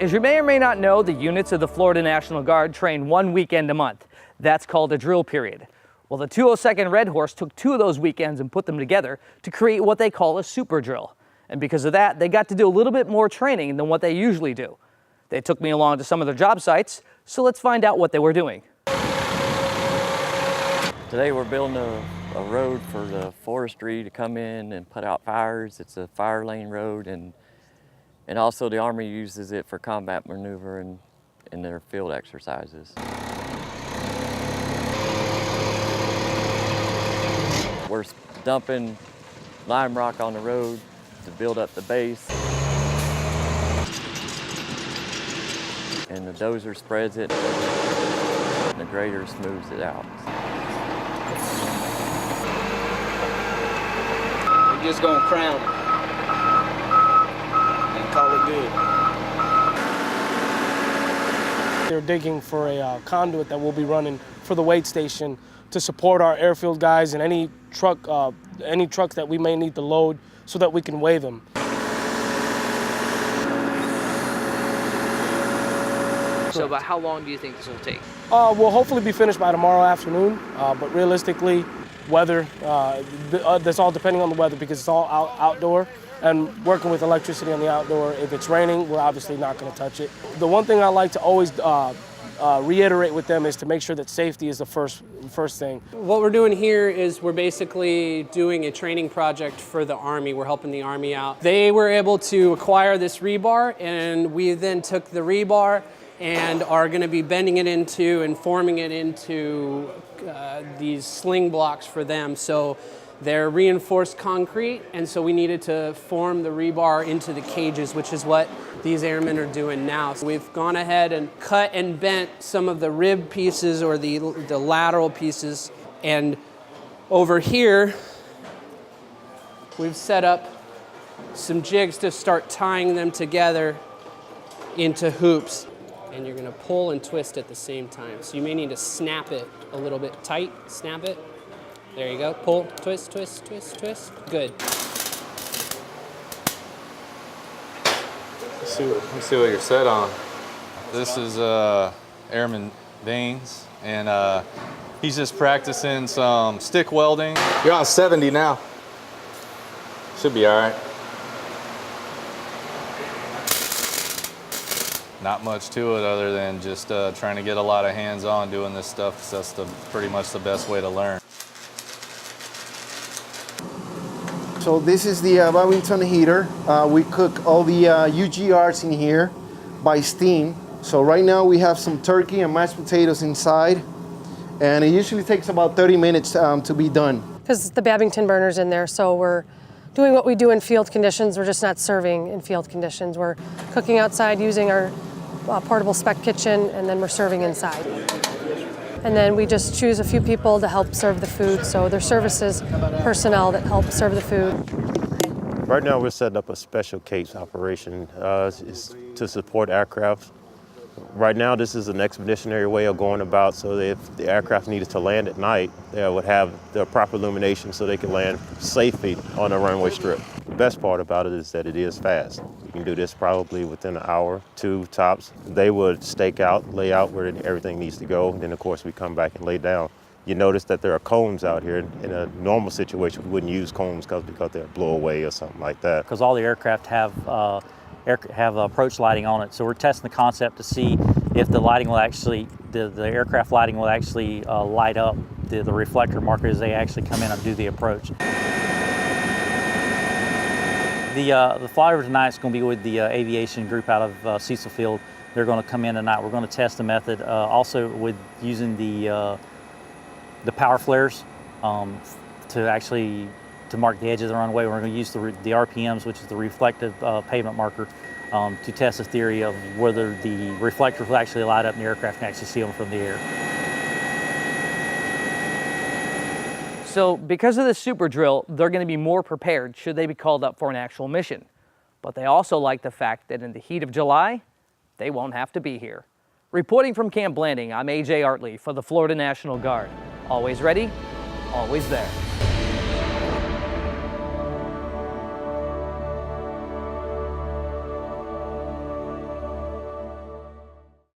As you may or may not know, the units of the Florida National Guard train 1 weekend a month. That's called a drill period. Well, the 202nd Red Horse took 2 of those weekends and put them together to create what they call a super drill. And because of that, they got to do a little bit more training than what they usually do. They took me along to some of their job sites, so let's find out what they were doing. Today we're building a road for the forestry to come in and put out fires. It's a fire lane road, and also the Army uses it for combat maneuver and in their field exercises. We're dumping lime rock on the road to build up the base. And the dozer spreads it, and the grader smooths it out. We're just gonna crown it and call it good. They're digging for a conduit that will be running for the weigh station to support our airfield guys and any trucks that we may need to load so that we can weigh them. So about how long do you think this will take? We'll hopefully be finished by tomorrow afternoon, but realistically, weather, that's all depending on the weather because it's all outdoor, and working with electricity on the outdoor, if it's raining, we're obviously not going to touch it. The one thing I like to always reiterate with them is to make sure that safety is the first thing. What we're doing here is we're basically doing a training project for the Army. We're helping the Army out. They were able to acquire this rebar, and we then took the rebar and are going to be bending it into and forming it into these sling blocks for them. So they're reinforced concrete, and so we needed to form the rebar into the cages, which is what these airmen are doing now. So we've gone ahead and cut and bent some of the rib pieces or the lateral pieces, and over here we've set up some jigs to start tying them together into hoops. And you're gonna pull and twist at the same time. So you may need to snap it a little bit tight, snap it. There you go, pull, twist, twist, twist, twist. Good. Let's see what you're set on. This is Airman Daines, and he's just practicing some stick welding. You're on 70 now. Should be all right. Not much to it other than just trying to get a lot of hands-on doing this stuff, because that's pretty much the best way to learn. So this is the Babington heater. We cook all the UGRs in here by steam. So right now we have some turkey and mashed potatoes inside, and it usually takes about 30 minutes to be done. Because the Babington burner's in there, so we're doing what we do in field conditions. We're just not serving in field conditions. We're cooking outside using our portable spec kitchen, and then we're serving inside. And then we just choose a few people to help serve the food. So there's services personnel that help serve the food. Right now we're setting up a special case operation it's to support aircraft. Right now this is an expeditionary way of going about, so that if the aircraft needed to land at night, they would have the proper illumination so they can land safely on a runway strip. The best part about it is that it is fast. You can do this probably within an hour, 2 tops. They would stake out, lay out where everything needs to go, and then of course we come back and lay down. You notice that there are combs out here. In a normal situation, we wouldn't use combs because they'll blow away or something like that. Because all the aircraft have approach lighting on it, so we're testing the concept to see if the lighting will actually, the aircraft lighting will actually light up the reflector marker as they actually come in and do the approach. The flyover tonight is going to be with the aviation group out of Cecil Field. They're going to come in tonight. We're going to test the method also with using the power flares to mark the edge of the runway. We're going to use the RPMs, which is the reflective pavement marker, to test the theory of whether the reflectors will actually light up and the aircraft can actually see them from the air. So because of this super drill, they're going to be more prepared should they be called up for an actual mission. But they also like the fact that in the heat of July, they won't have to be here. Reporting from Camp Blanding, I'm AJ Artley for the Florida National Guard. Always ready, always there.